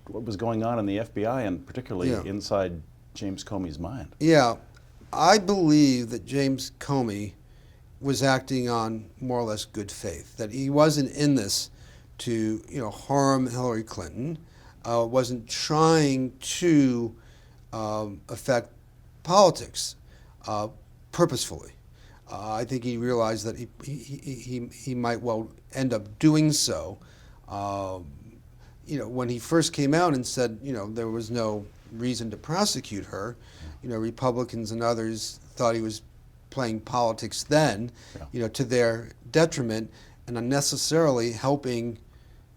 what was going on in the FBI and particularly Yeah. inside James Comey's mind. Yeah, I believe that James Comey was acting on more or less good faith, that he wasn't in this to harm Hillary Clinton, wasn't trying to affect politics purposefully. I think he realized that he might well end up doing so. When he first came out and said, there was no reason to prosecute her, Republicans and others thought he was playing politics then, to their detriment and unnecessarily helping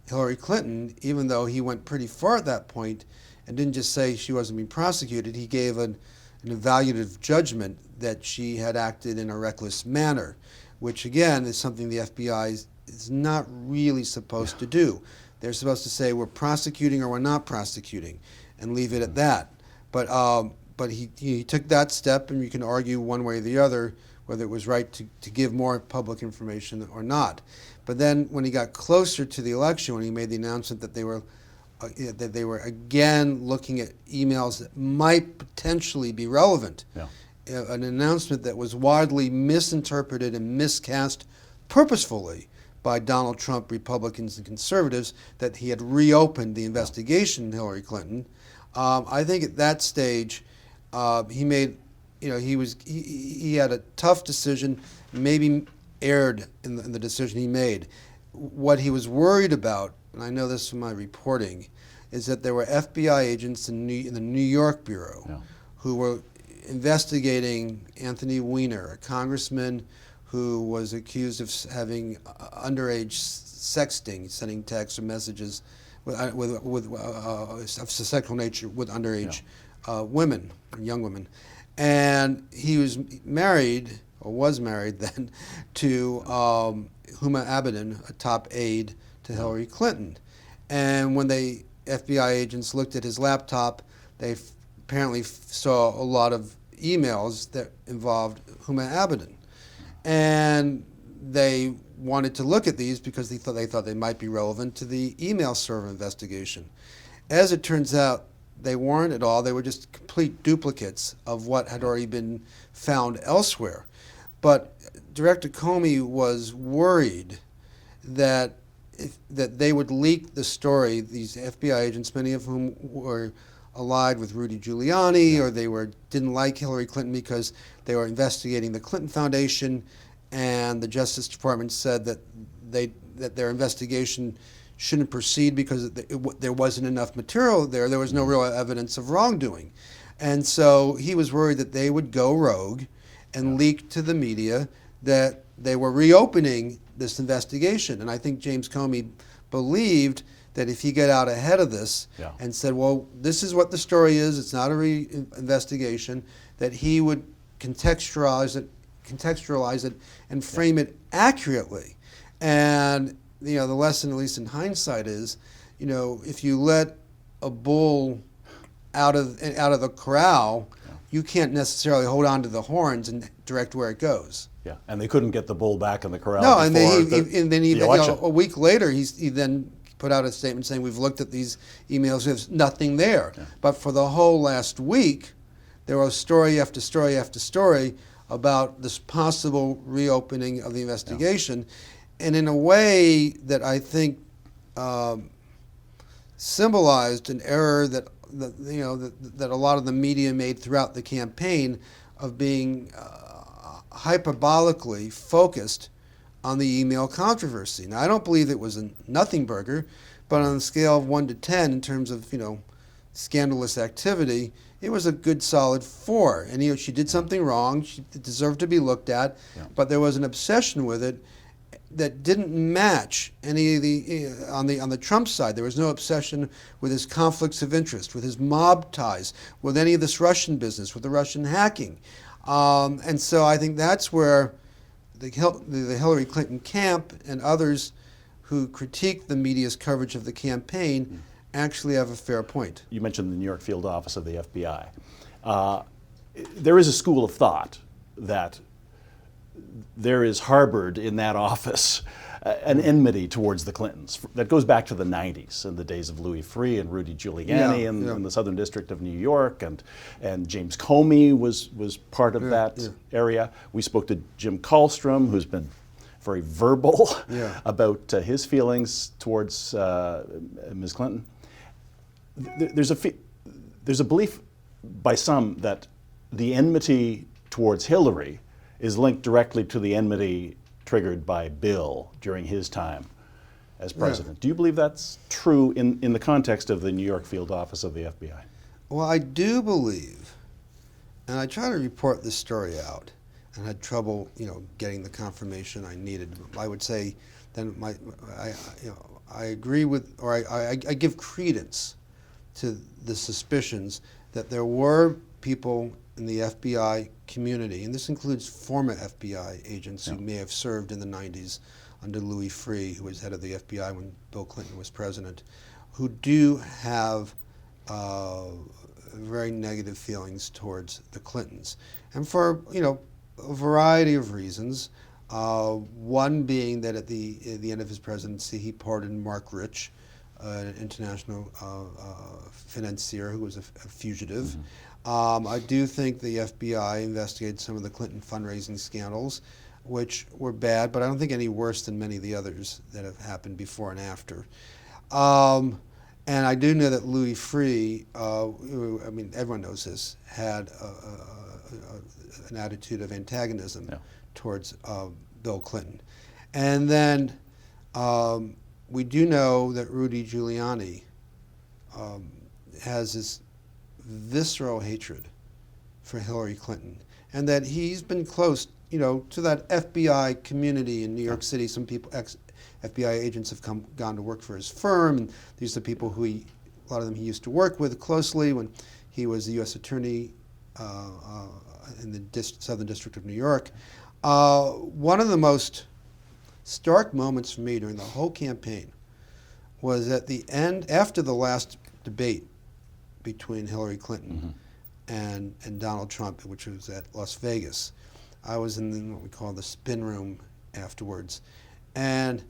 Hillary Clinton, even though he went pretty far at that point and didn't just say she wasn't being prosecuted. He gave an evaluative judgment that she had acted in a reckless manner, which again is something the FBI is not really supposed to do. They're supposed to say we're prosecuting or we're not prosecuting and leave it at that. But he took that step, and you can argue one way or the other whether it was right to give more public information or not. But then when he got closer to the election, when he made the announcement that they were again looking at emails that might potentially be relevant, an announcement that was widely misinterpreted and miscast purposefully by Donald Trump, Republicans, and conservatives, that he had reopened the investigation into Hillary Clinton. I think at that stage, he made, he had a tough decision, maybe erred in the decision he made. What he was worried about, and I know this from my reporting, is that there were FBI agents in the New York Bureau who were investigating Anthony Weiner, a congressman who was accused of having underage sexting, sending texts or messages of sexual nature with underage women, young women. And he was married, or was married then, to Huma Abedin, a top aide to Hillary Clinton. And when the FBI agents looked at his laptop, they apparently saw a lot of emails that involved Huma Abedin. And they wanted to look at these because they thought they might be relevant to the email server investigation. As it turns out, they weren't at all. They were just complete duplicates of what had already been found elsewhere. But Director Comey was worried that they would leak the story. These FBI agents, many of whom were allied with Rudy Giuliani, or they didn't like Hillary Clinton because they were investigating the Clinton Foundation, and the Justice Department said that their investigation shouldn't proceed because there wasn't enough material there. There was no real evidence of wrongdoing. And so he was worried that they would go rogue and leak to the media that they were reopening this investigation. And I think James Comey believed that if he got out ahead of this and said, well, this is what the story is, it's not a investigation, that he would contextualize it and frame it accurately. And the lesson, at least in hindsight, is, if you let a bull out of the corral, you can't necessarily hold on to the horns and direct where it goes. Yeah, and they couldn't get the bull back in the corral. No, and before then the election. a week later, he then put out a statement saying, we've looked at these emails, there's nothing there. Yeah. But for the whole last week, there was story after story after story about this possible reopening of the investigation. And in a way that I think symbolized an error that a lot of the media made throughout the campaign of being hyperbolically focused on the email controversy. Now, I don't believe it was a nothing burger, but on a scale of 1 to 10 in terms of scandalous activity, it was a good solid 4. And she did something wrong; she deserved to be looked at, but there was an obsession with it that didn't match any of the on the Trump side. There was no obsession with his conflicts of interest, with his mob ties, with any of this Russian business, with the Russian hacking, and so I think that's where the Hillary Clinton camp and others who critique the media's coverage of the campaign actually have a fair point. You mentioned the New York field office of the FBI. There is a school of thought that there is harbored in that office an enmity towards the Clintons that goes back to the 90s and the days of Louis Freeh and Rudy Giuliani in the Southern District of New York, and James Comey was part of that area. We spoke to Jim Kallstrom, who's been very verbal about his feelings towards Ms. Clinton. There's a belief by some that the enmity towards Hillary is linked directly to the enmity triggered by Bill during his time as president. Do you believe that's true in the context of the New York field office of the FBI? Well, I do believe, and I try to report this story out, and had trouble, getting the confirmation I needed. I would say, then I agree with, or I give credence to the suspicions that there were people in the FBI community, and this includes former FBI agents who may have served in the 90s under Louis Freeh, who was head of the FBI when Bill Clinton was president, who do have very negative feelings towards the Clintons. And for, a variety of reasons, one being that at the end of his presidency, he pardoned Mark Rich, an international financier who was a fugitive. I do think the FBI investigated some of the Clinton fundraising scandals, which were bad, but I don't think any worse than many of the others that have happened before and after. And I do know that Louis Freeh, everyone knows this, had an attitude of antagonism towards Bill Clinton. And then we do know that Rudy Giuliani has this visceral hatred for Hillary Clinton, and that he's been close, to that FBI community in New York City. Some people, ex-FBI agents, have gone to work for his firm, and these are people who a lot of them he used to work with closely when he was the U.S. Attorney in the Southern District of New York. One of the most stark moments for me during the whole campaign was at the end, after the last debate between Hillary Clinton and Donald Trump, which was at Las Vegas. I was in what we call the spin room afterwards, and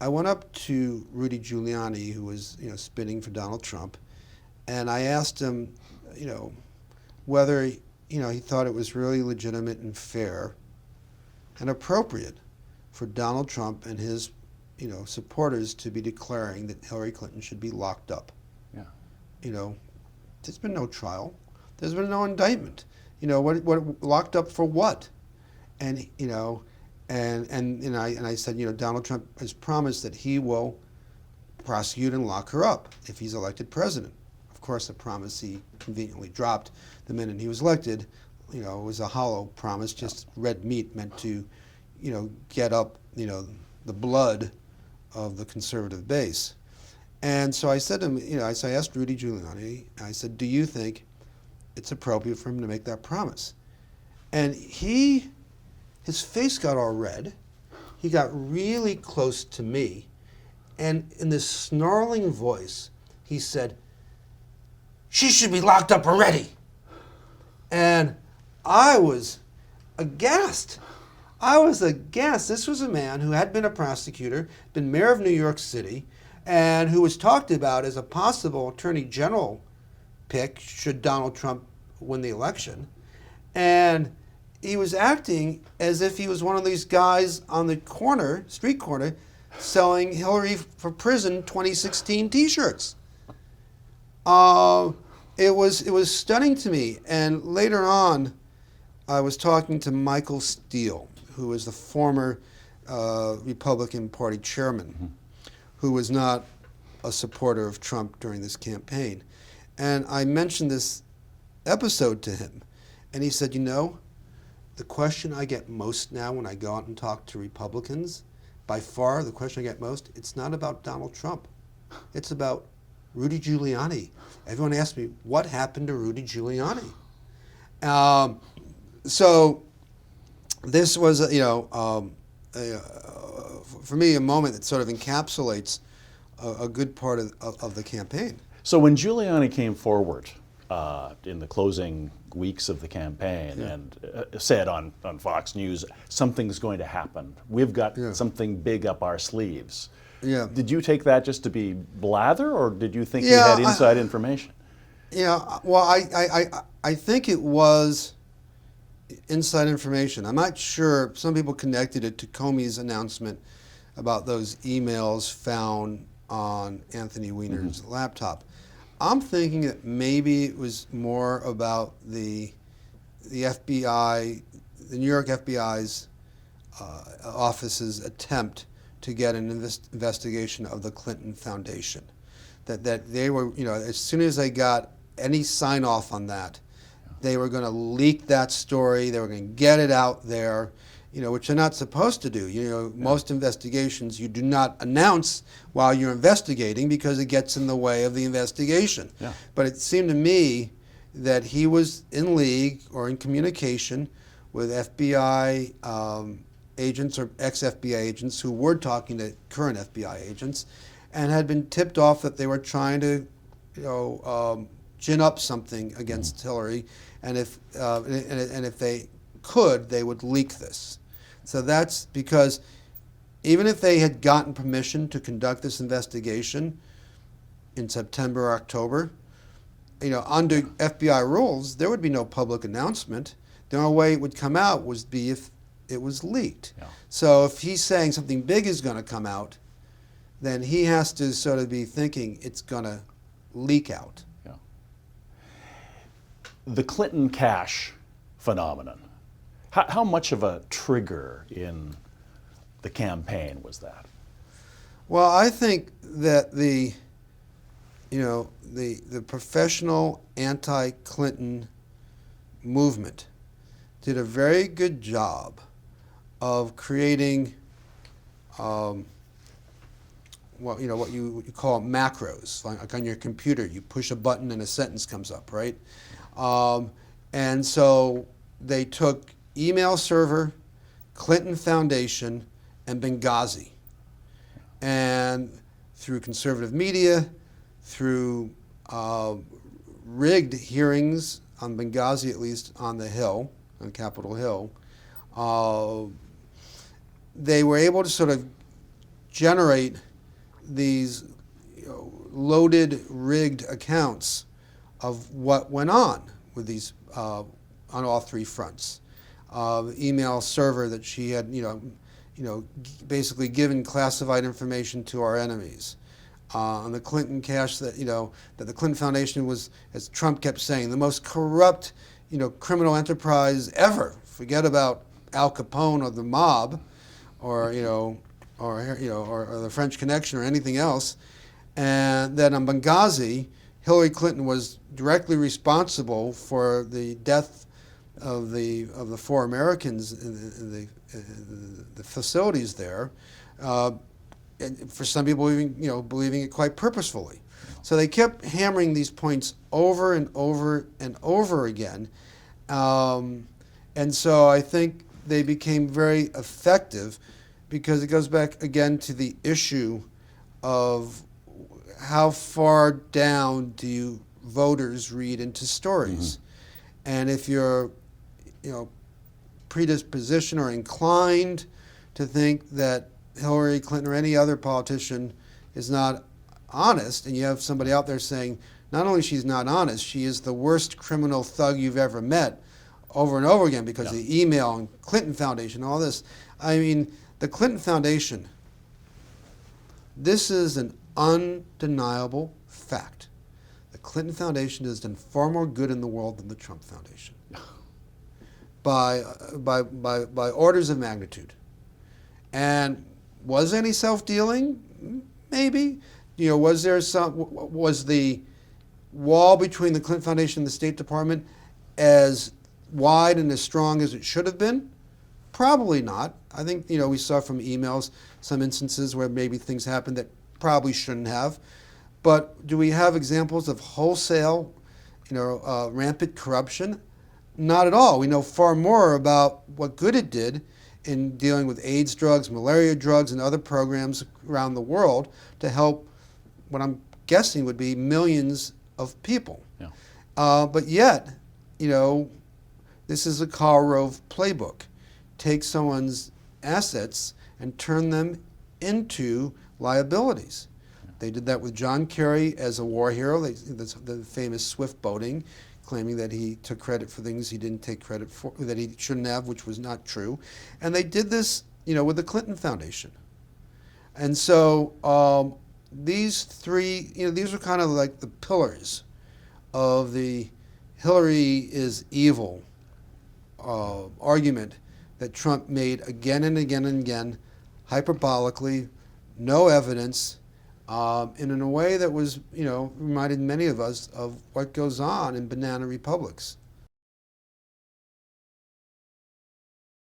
I went up to Rudy Giuliani, who was spinning for Donald Trump, and I asked him, whether he thought it was really legitimate and fair and appropriate for Donald Trump and his supporters to be declaring that Hillary Clinton should be locked up. There's been no trial. There's been no indictment. What locked up for what? And I said, Donald Trump has promised that he will prosecute and lock her up if he's elected president. Of course, a promise he conveniently dropped the minute he was elected. It was a hollow promise, just red meat meant to, get up, the blood of the conservative base. And so I said to him, I asked Rudy Giuliani, I said, do you think it's appropriate for him to make that promise? And his face got all red. He got really close to me. And in this snarling voice, he said, she should be locked up already. And I was aghast. This was a man who had been a prosecutor, been mayor of New York City, and who was talked about as a possible attorney general pick should Donald Trump win the election. And he was acting as if he was one of these guys on the street corner, selling Hillary for prison 2016 T-shirts. It was stunning to me. And later on, I was talking to Michael Steele, who was the former Republican Party chairman, who was not a supporter of Trump during this campaign. And I mentioned this episode to him, and he said, the question I get most now when I go out and talk to Republicans, by far the question I get most, it's not about Donald Trump. It's about Rudy Giuliani. Everyone asks me, what happened to Rudy Giuliani? So this was, for me, a moment that sort of encapsulates a good part of the campaign. So when Giuliani came forward in the closing weeks of the campaign and said on Fox News, something's going to happen. We've got something big up our sleeves. Yeah. Did you take that just to be blather, or did you think he had inside information? Yeah, well, I think it was inside information. I'm not sure. Some people connected it to Comey's announcement about those emails found on Anthony Weiner's laptop. I'm thinking that maybe it was more about the FBI, the New York FBI's office's attempt to get an investigation of the Clinton Foundation. That they were, as soon as they got any sign off on that, they were going to leak that story. They were going to get it out there, which they're not supposed to do. Most investigations you do not announce while you're investigating because it gets in the way of the investigation. Yeah. But it seemed to me that he was in league or in communication with FBI agents or ex-FBI agents who were talking to current FBI agents and had been tipped off that they were trying to, gin up something against Hillary, and if they could, they would leak this. So that's because even if they had gotten permission to conduct this investigation in September or October, under FBI rules, there would be no public announcement. The only way it would come out would be if it was leaked. Yeah. So if he's saying something big is going to come out, then he has to sort of be thinking it's going to leak out. Yeah. The Clinton cash phenomenon, how much of a trigger in the campaign was that? Well, I think that the professional anti-Clinton movement did a very good job of creating what you call macros. Like on your computer, you push a button and a sentence comes up, right? And so they took email server, Clinton Foundation, and Benghazi. And through conservative media, through rigged hearings on Benghazi, at least on the Hill, on Capitol Hill, they were able to sort of generate these loaded, rigged accounts of what went on with these on all three fronts. Email server that she had, basically given classified information to our enemies. On the Clinton cash that the Clinton Foundation was, as Trump kept saying, the most corrupt, criminal enterprise ever. Forget about Al Capone or the mob, or the French Connection or anything else. And then on Benghazi, Hillary Clinton was directly responsible for the death of the 4 Americans in the facilities there. And for some people, even believing it quite purposefully. So they kept hammering these points over and over and over again, and so I think they became very effective because it goes back again to the issue of how far down do voters read into stories, and if you're predisposition or inclined to think that Hillary Clinton or any other politician is not honest, and you have somebody out there saying not only she's not honest, she is the worst criminal thug you've ever met, over and over again because of the email and Clinton Foundation, all this. I mean, the Clinton Foundation, this is an undeniable fact. The Clinton Foundation has done far more good in the world than the Trump Foundation by orders of magnitude. And was any self-dealing? Maybe. Was the wall between the Clinton Foundation and the State Department as wide and as strong as it should have been? Probably not. I think, we saw from emails some instances where maybe things happened that probably shouldn't have. But do we have examples of wholesale, rampant corruption? Not at all. We know far more about what good it did in dealing with AIDS drugs, malaria drugs, and other programs around the world to help what I'm guessing would be millions of people. Yeah. But yet, this is a Karl Rove playbook. Take someone's assets and turn them into liabilities. They did that with John Kerry as a war hero, the famous swift boating, claiming that he took credit for things he didn't take credit for, that he shouldn't have, which was not true. And they did this, with the Clinton Foundation. And so these three, these are kind of like the pillars of the Hillary is evil argument that Trump made again and again and again, hyperbolically, no evidence, and in a way that was, reminded many of us of what goes on in banana republics.